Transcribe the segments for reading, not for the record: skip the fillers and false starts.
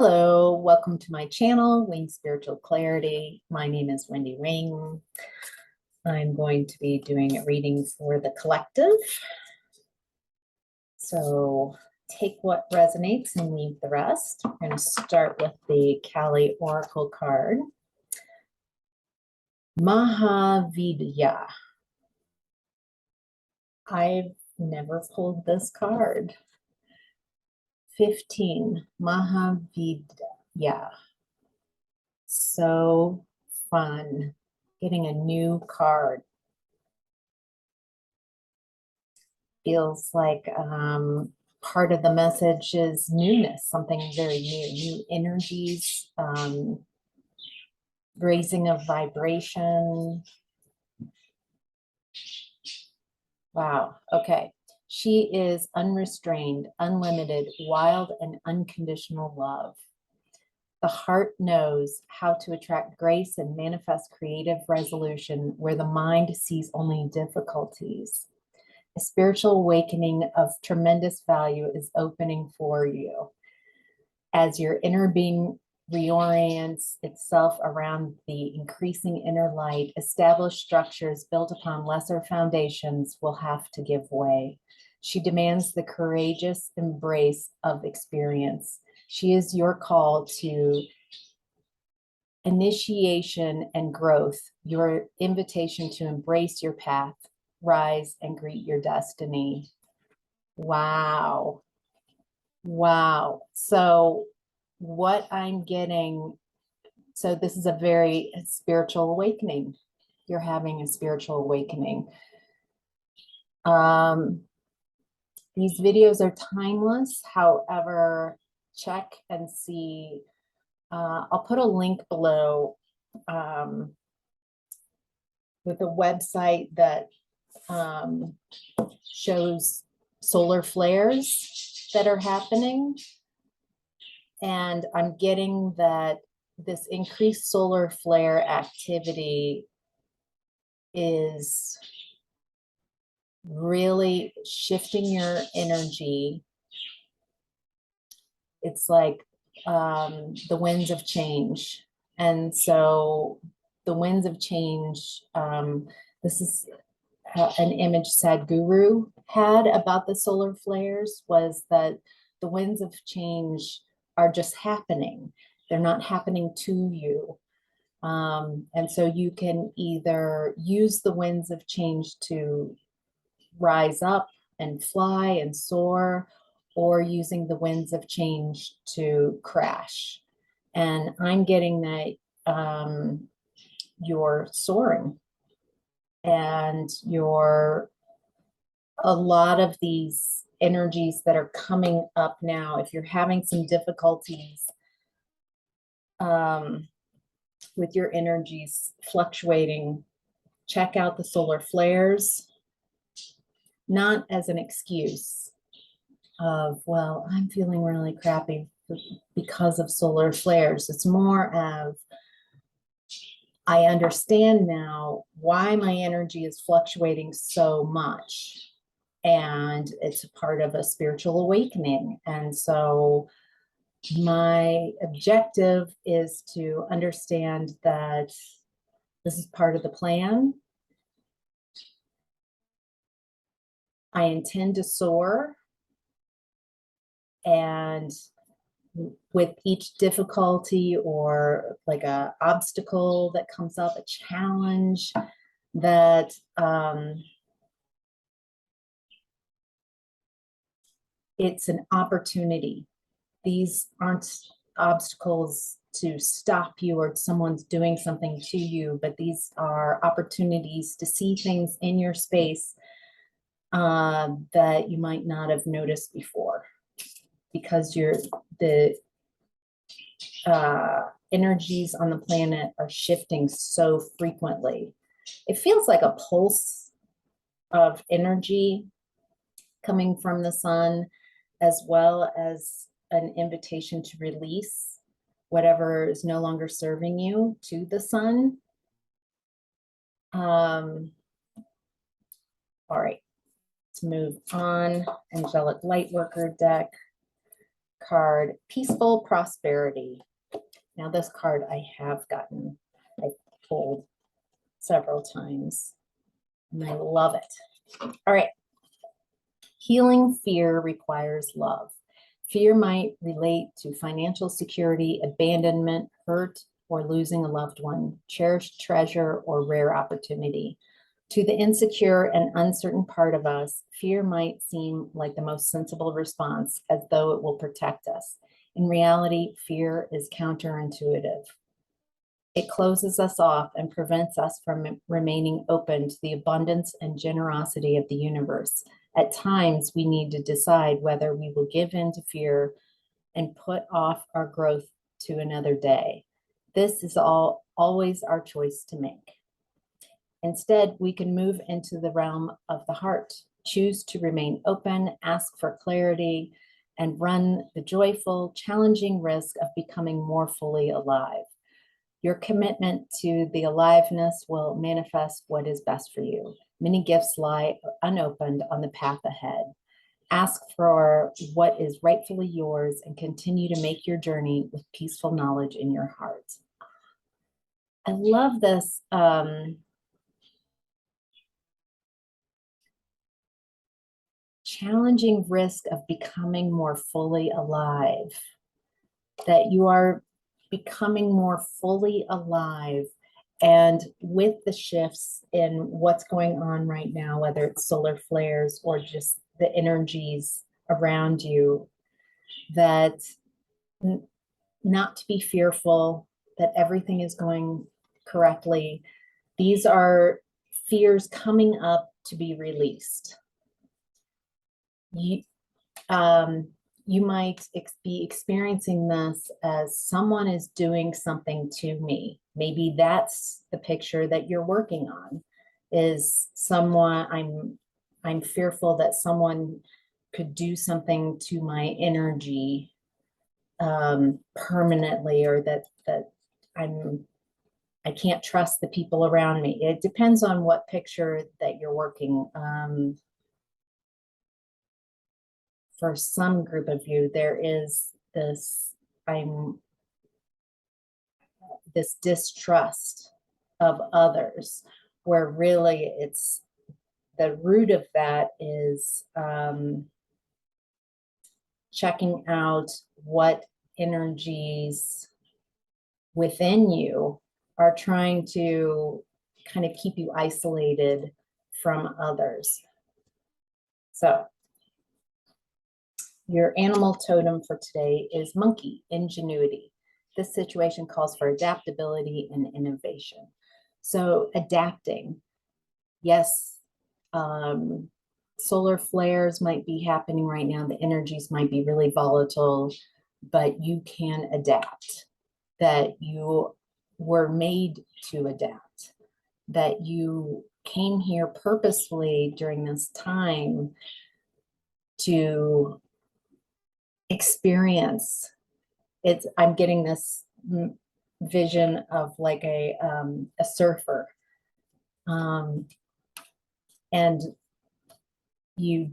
Hello, welcome to my channel, Wing Spiritual Clarity. My name is Wendy Wing. I'm going to be doing a reading for the collective. So take what resonates and leave the rest. We're going to start with the Kali Oracle card. Mahavidya. I've never pulled this card. 15, Mahavidya. So fun getting a new card. Feels like part of the message is newness, something very new energies, raising of vibration. Wow. Okay. She is unrestrained, unlimited, wild, and unconditional love. The heart knows how to attract grace and manifest creative resolution where the mind sees only difficulties. A spiritual awakening of tremendous value is opening for you. As your inner being reorients itself around the increasing inner light, established structures built upon lesser foundations will have to give way. She demands the courageous embrace of experience. She is your call to initiation and growth, your invitation to embrace your path, rise and greet your destiny. Wow. Wow. So what I'm getting, so this is a very spiritual awakening. You're having a spiritual awakening. These videos are timeless. However, check and see. I'll put a link below with a website that shows solar flares that are happening. And I'm getting that this increased solar flare activity is really shifting your energy. It's like the winds of change. And so the winds of change, this is an image Sadhguru had about the solar flares, was that the winds of change are just happening. They're not happening to you. And so you can either use the winds of change to rise up and fly and soar, or using the winds of change to crash. And I'm getting that you're soaring, and a lot of these energies that are coming up now, if you're having some difficulties with your energies fluctuating, check out the solar flares, not as an excuse of, well, I'm feeling really crappy because of solar flares. It's more of, I understand now why my energy is fluctuating so much. And it's a part of a spiritual awakening. And so my objective is to understand that this is part of the plan. I intend to soar. And with each difficulty or like a obstacle that comes up, a challenge, that it's an opportunity. These aren't obstacles to stop you or someone's doing something to you, but these are opportunities to see things in your space that you might not have noticed before, because the energies on the planet are shifting so frequently. It feels like a pulse of energy coming from the sun, as well as an invitation to release whatever is no longer serving you to the sun. All right, let's move on. Angelic Lightworker deck, card, Peaceful Prosperity. Now this card I pulled several times and I love it. All right. Healing fear requires love. Fear might relate to financial security, abandonment, hurt, or losing a loved one, cherished treasure, or rare opportunity. To the insecure and uncertain part of us, fear might seem like the most sensible response, as though it will protect us. In reality, fear is counterintuitive. It closes us off and prevents us from remaining open to the abundance and generosity of the universe. At times, we need to decide whether we will give in to fear and put off our growth to another day. This is always our choice to make. Instead, we can move into the realm of the heart, choose to remain open, ask for clarity, and run the joyful, challenging risk of becoming more fully alive. Your commitment to the aliveness will manifest what is best for you. Many gifts lie unopened on the path ahead. Ask for what is rightfully yours and continue to make your journey with peaceful knowledge in your heart. I love this. Challenging risk of becoming more fully alive. That you are becoming more fully alive. And with the shifts in what's going on right now, whether it's solar flares or just the energies around you, that not to be fearful, that everything is going correctly. These are fears coming up to be released. You might be experiencing this as someone is doing something to me. Maybe that's the picture that you're working on, is someone, I'm fearful that someone could do something to my energy permanently, or that I can't trust the people around me. It depends on what picture that you're working. For some group of you, there is this distrust of others, where really it's the root of that is checking out what energies within you are trying to kind of keep you isolated from others. So your animal totem for today is monkey, ingenuity. This situation calls for adaptability and innovation. So adapting, yes, solar flares might be happening right now. The energies might be really volatile, but you can adapt. That you were made to adapt. That you came here purposefully during this time to experience. I'm getting this vision of like a surfer, and you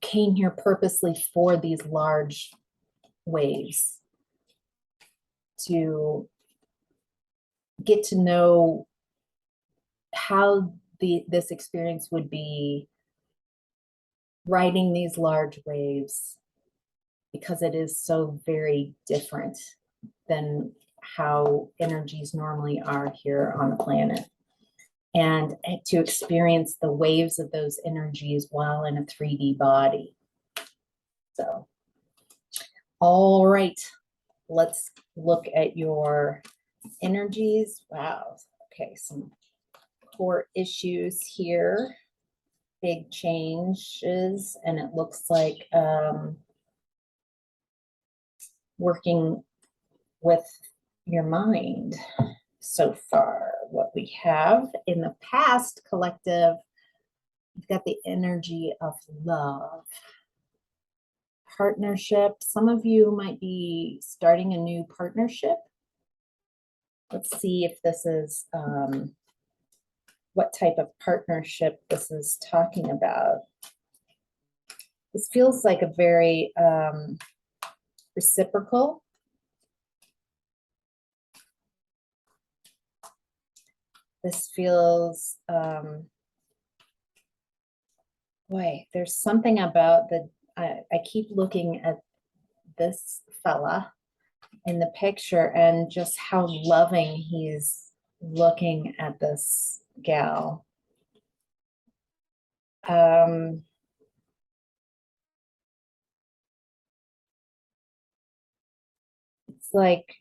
came here purposely for these large waves, to get to know how this experience would be riding these large waves, because it is so very different than how energies normally are here on the planet. And to experience the waves of those energies while in a 3D body. So, all right, let's look at your energies. Wow, okay, some core issues here, big changes, and it looks like working with your mind so far. What we have in the past collective, you've got the energy of love, partnership. Some of you might be starting a new partnership. Let's see if this is what type of partnership this is talking about. This feels like a very reciprocal. This feels, boy, there's something about I keep looking at this fella in the picture and just how loving he's looking at this gal. It's like,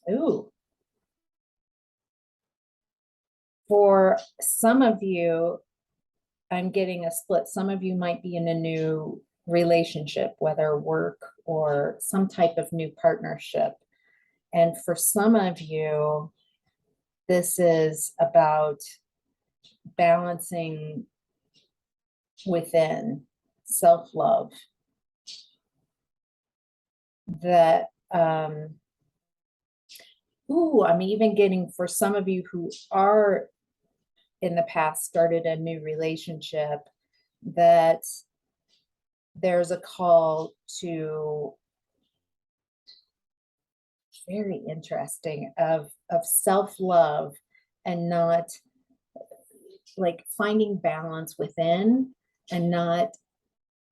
ooh. For some of you, I'm getting a split. Some of you might be in a new relationship, whether work or some type of new partnership. And for some of you, this is about balancing within self-love. That, I'm even getting, for some of you who are in the past started a new relationship, that there's a call to, very interesting, of self-love, and not like finding balance within and not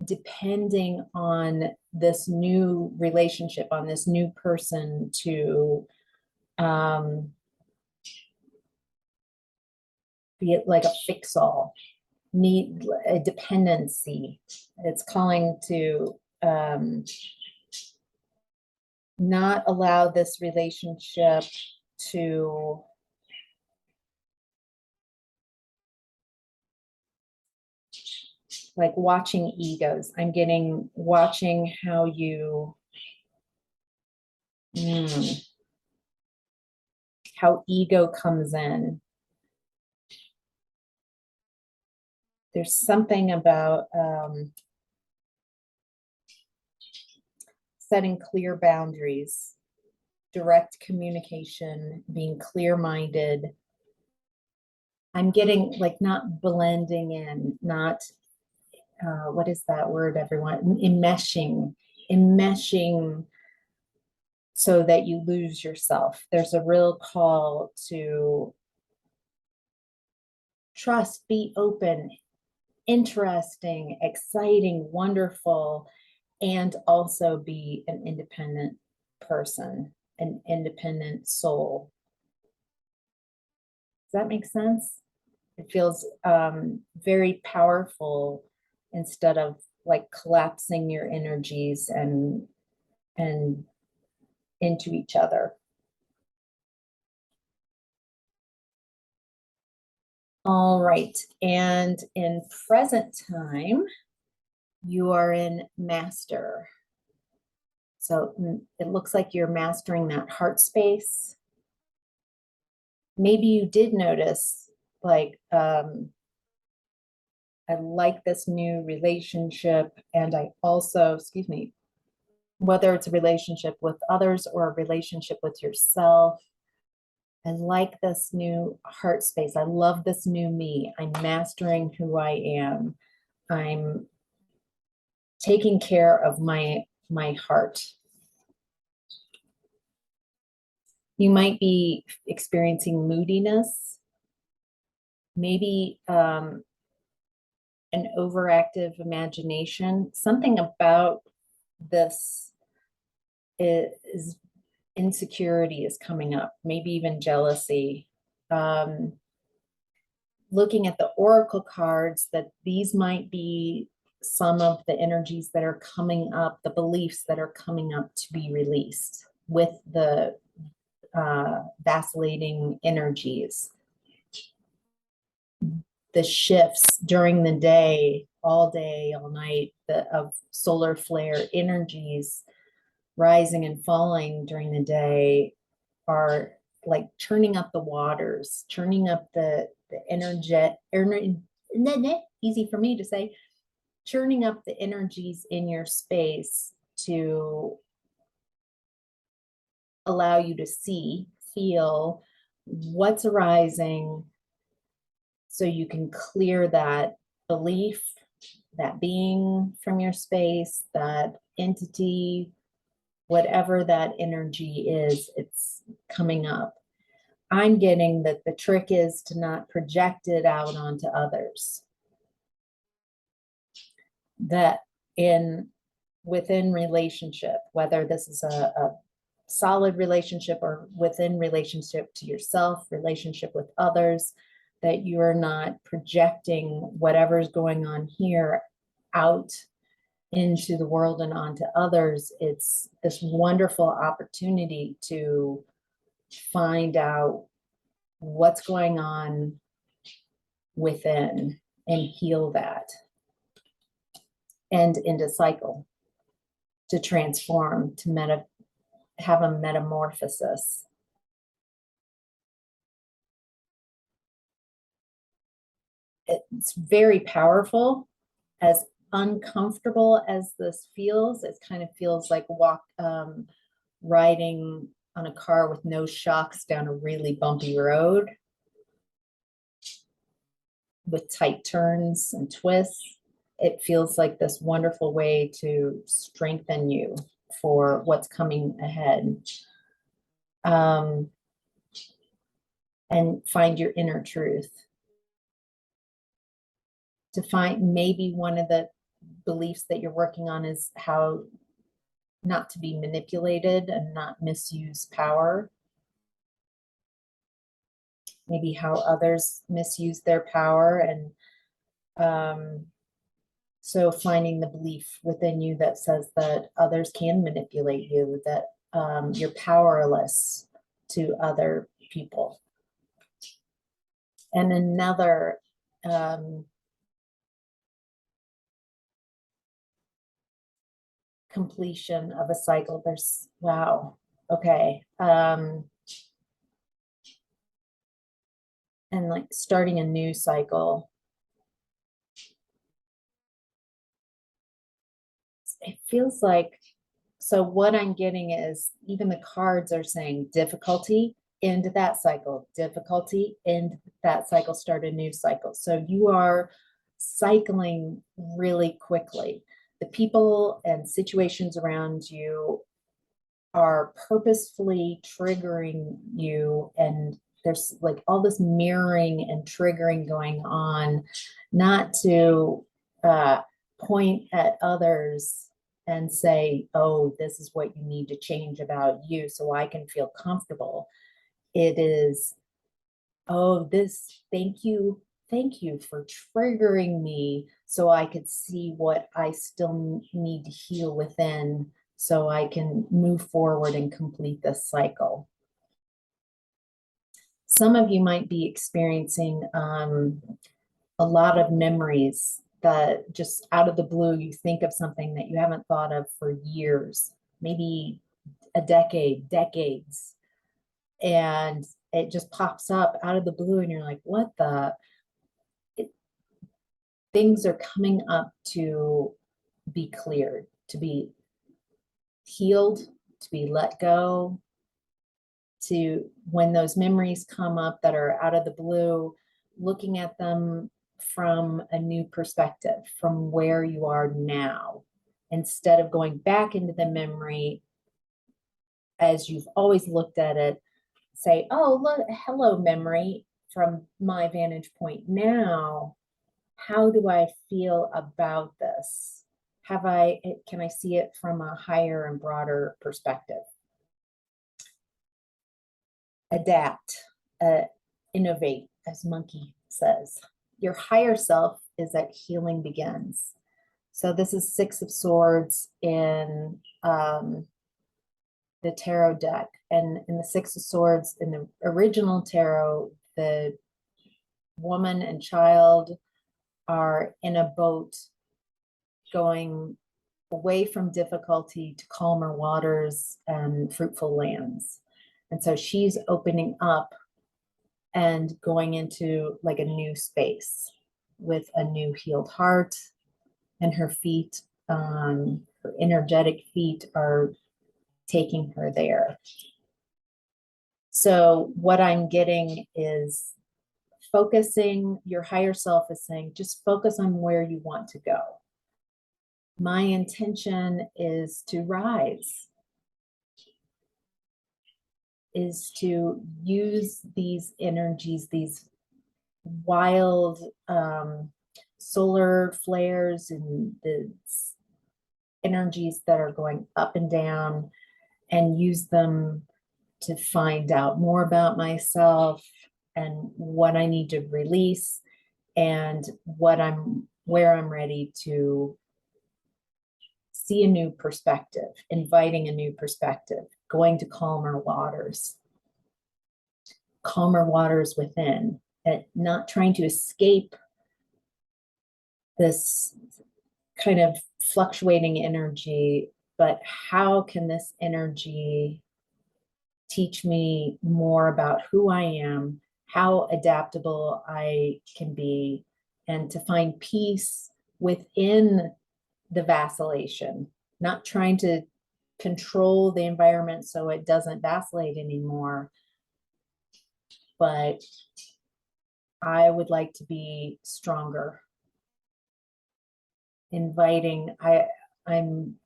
depending on this new relationship, on this new person to be like a fix-all, need a dependency. It's calling to not allow this relationship to like watching egos. I'm getting watching how you how ego comes in. There's something about setting clear boundaries, direct communication, being clear-minded. I'm getting like not blending in, not, what is that word, everyone? Enmeshing so that you lose yourself. There's a real call to trust, be open, interesting, exciting, wonderful, and also be an independent person, an independent soul. Does that make sense? It feels very powerful, instead of like collapsing your energies and into each other. All right, and in present time, you are in master. So it looks like you're mastering that heart space. Maybe you did notice, like, I like this new relationship, and I also, excuse me, whether it's a relationship with others or a relationship with yourself, I like this new heart space. I love this new me. I'm mastering who I am. I'm taking care of my heart. You might be experiencing moodiness, maybe an overactive imagination. Something about this is insecurity is coming up, maybe even jealousy. Looking at the oracle cards, that these might be some of the energies that are coming up, the beliefs that are coming up to be released with the vacillating energies. The shifts during the day, all night, of solar flare energies rising and falling during the day are like churning up the waters, churning up the easy for me to say, churning up the energies in your space to allow you to see, feel what's arising, so you can clear that belief that being from your space, that entity, whatever that energy is, it's coming up. I'm getting that the trick is to not project it out onto others. That within relationship, whether this is a solid relationship or within relationship to yourself, relationship with others, that you are not projecting whatever's going on here out into the world and onto others. It's this wonderful opportunity to find out what's going on within and heal that, and into cycle, to transform, to have a metamorphosis. It's very powerful. As uncomfortable as this feels, it kind of feels like riding on a car with no shocks down a really bumpy road with tight turns and twists. It feels like this wonderful way to strengthen you for what's coming ahead. And find your inner truth. To find, maybe one of the beliefs that you're working on is how not to be manipulated and not misuse power. Maybe how others misuse their power. And so finding the belief within you that says that others can manipulate you, that you're powerless to other people. And another completion of a cycle. There's, wow, okay. And like starting a new cycle. It feels like, so what I'm getting is even the cards are saying difficulty, end that cycle, difficulty, end that cycle, start a new cycle. So you are cycling really quickly. The people and situations around you are purposefully triggering you, and there's like all this mirroring and triggering going on, not to point at others and say, oh, this is what you need to change about you so I can feel comfortable. It is, oh, thank you for triggering me so I could see what I still need to heal within so I can move forward and complete this cycle. Some of you might be experiencing a lot of memories that just out of the blue, you think of something that you haven't thought of for years, maybe a decades. And it just pops up out of the blue and you're like, what the? Things are coming up to be cleared, to be healed, to be let go, to when those memories come up that are out of the blue, looking at them from a new perspective, from where you are now, instead of going back into the memory as you've always looked at it, say, oh, look, hello, memory, from my vantage point now, how do I feel about this? Can I see it from a higher and broader perspective? Adapt, innovate, as Monkey says. Your higher self is that healing begins. So this is Six of Swords in the tarot deck. And in the Six of Swords, in the original tarot, the woman and child are in a boat going away from difficulty to calmer waters and fruitful lands. And so she's opening up and going into like a new space with a new healed heart, and her feet, her energetic feet are taking her there. So what I'm getting is focusing, your higher self is saying, just focus on where you want to go. My intention is to rise, is to use these energies, these wild solar flares and the energies that are going up and down, and use them to find out more about myself and what I need to release, and where I'm ready to see a new perspective, inviting a new perspective, going to calmer waters within, and not trying to escape this kind of fluctuating energy, but how can this energy teach me more about who I am, how adaptable I can be, and to find peace within the vacillation, not trying to control the environment so it doesn't vacillate anymore. But I would like to be stronger. Inviting,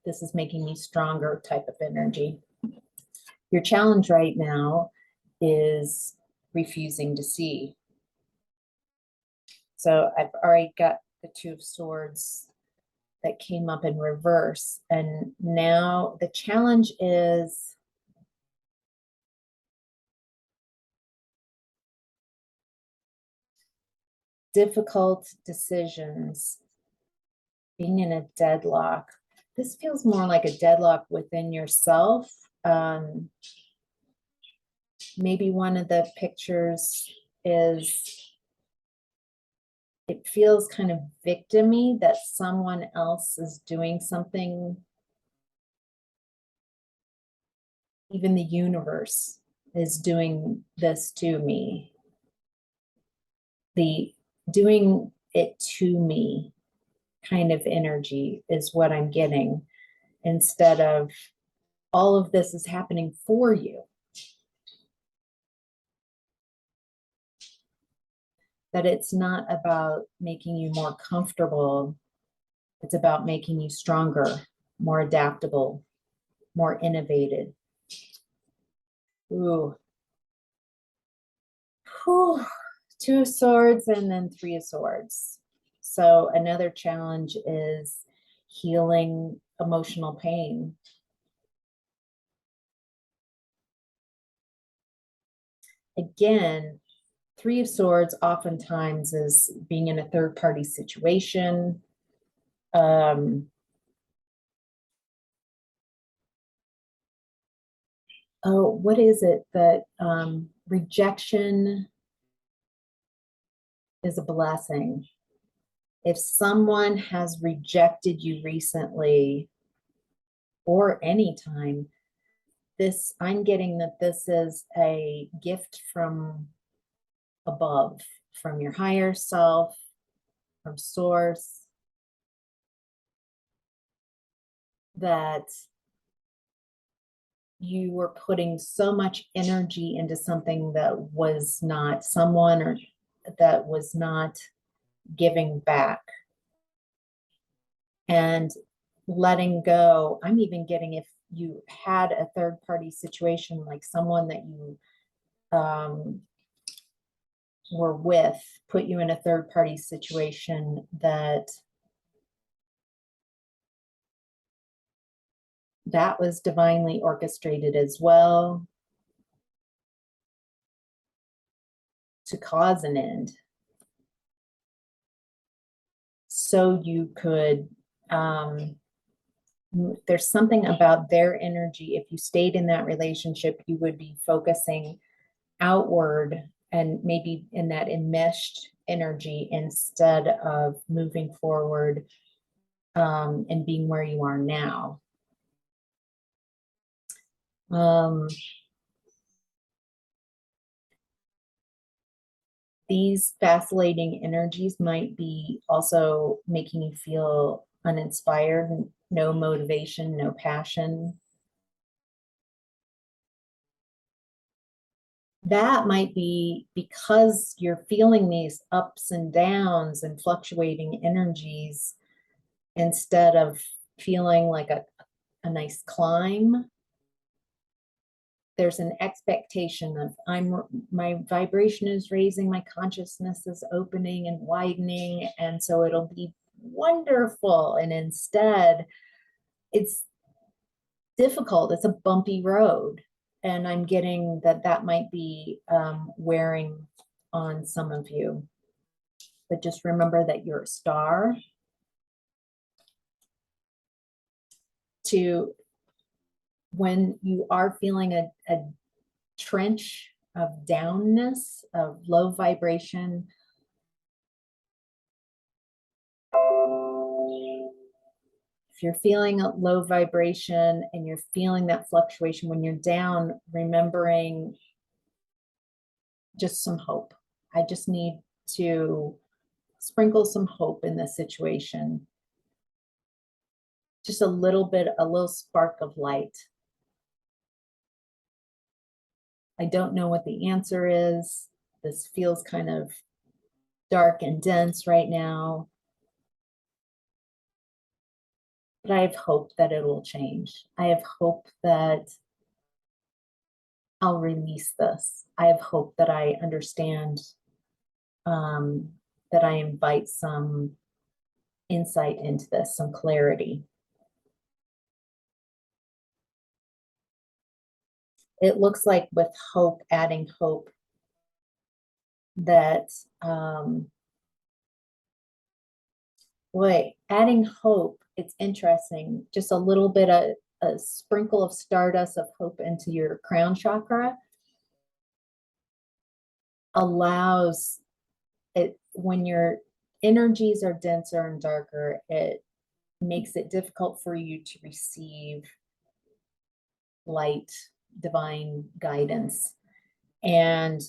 this is making me stronger type of energy. Your challenge right now is refusing to see. So I've already got the Two of Swords that came up in reverse. And now the challenge is difficult decisions, being in a deadlock. This feels more like a deadlock within yourself. Maybe one of the pictures is, it feels kind of victim-y that someone else is doing something. Even the universe is doing this to me. The doing it to me kind of energy is what I'm getting, instead of all of this is happening for you. That it's not about making you more comfortable, it's about making you stronger, more adaptable, more innovative. Ooh. Whew. Two of Swords and then Three of Swords. So another challenge is healing emotional pain. Again, Three of Swords oftentimes is being in a third-party situation. Oh, what is it that rejection is a blessing? If someone has rejected you recently or anytime, I'm getting that this is a gift from above, from your higher self, from source, that you were putting so much energy into something that was not someone, or that was not giving back, and letting go. I'm even getting, if you had a third party situation, like someone that you were with, put you in a third party situation, that was divinely orchestrated as well to cause an end. So you could, there's something about their energy. If you stayed in that relationship, you would be focusing outward and maybe in that enmeshed energy, instead of moving forward and being where you are now. These vacillating energies might be also making you feel uninspired, no motivation, no passion. That might be because you're feeling these ups and downs and fluctuating energies, instead of feeling like a nice climb. There's an expectation of my vibration is raising, my consciousness is opening and widening, and so it'll be wonderful. And instead, it's difficult. It's a bumpy road. And I'm getting that might be wearing on some of you. But just remember that you're a star. When you are feeling a trench of downness, of low vibration, if you're feeling a low vibration and you're feeling that fluctuation when you're down, remembering just some hope. I just need to sprinkle some hope in this situation. Just a little spark of light. I don't know what the answer is. This feels kind of dark and dense right now. But I have hope that it will change. I have hope that I'll release this. I have hope that I understand, that I invite some insight into this, some clarity. It looks like with hope, adding hope, that, adding hope, it's interesting, just a little bit of a sprinkle of stardust of hope into your crown chakra allows it, when your energies are denser and darker, it makes it difficult for you to receive light, divine guidance. And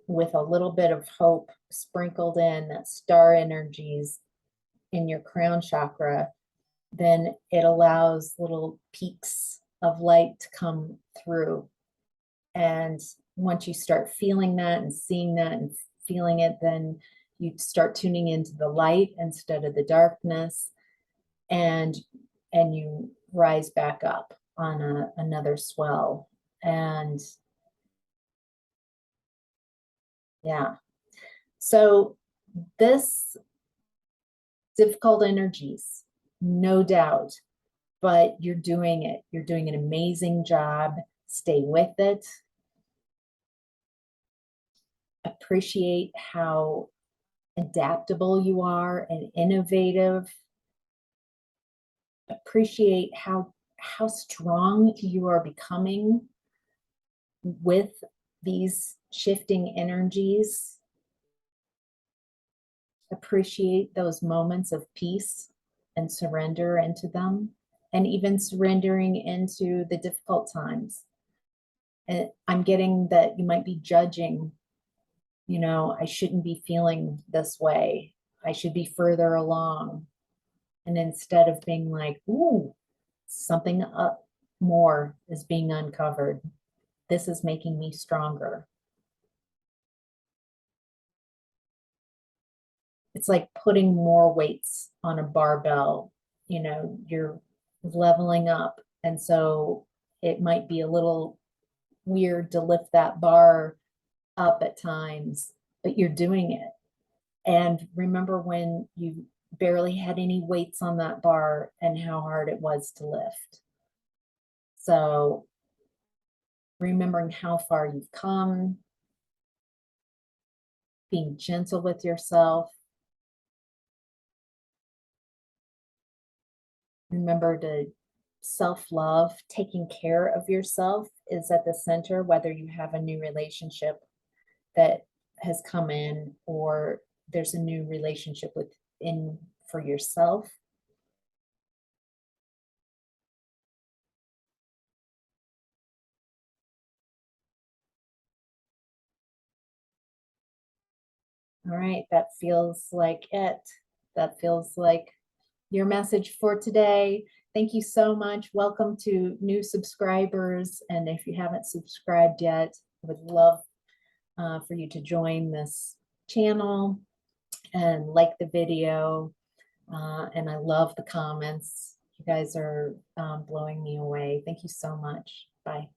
with a little bit of hope sprinkled in, that star energies in your crown chakra, then it allows little peaks of light to come through. And once you start feeling that and seeing that and feeling it, then you start tuning into the light instead of the darkness, and you rise back up on another swell. And yeah, so this difficult energies, no doubt, but you're doing it. You're doing an amazing job. Stay with it. Appreciate how adaptable you are and innovative. Appreciate how strong you are becoming with these shifting energies. Appreciate those moments of peace and surrender into them, and even surrendering into the difficult times. And I'm getting that you might be judging, I shouldn't be feeling this way. I should be further along. And instead of being like, ooh, something more is being uncovered. This is making me stronger. It's like putting more weights on a barbell. You're leveling up. And so it might be a little weird to lift that bar up at times, but you're doing it. And remember when you barely had any weights on that bar and how hard it was to lift. So remembering how far you've come, being gentle with yourself. Remember to self-love, taking care of yourself is at the center, whether you have a new relationship that has come in or there's a new relationship within for yourself. All right, that feels like it. That feels like your message for today. Thank you so much. Welcome to new subscribers. And if you haven't subscribed yet, I would love for you to join this channel and like the video. And I love the comments. You guys are blowing me away. Thank you so much. Bye.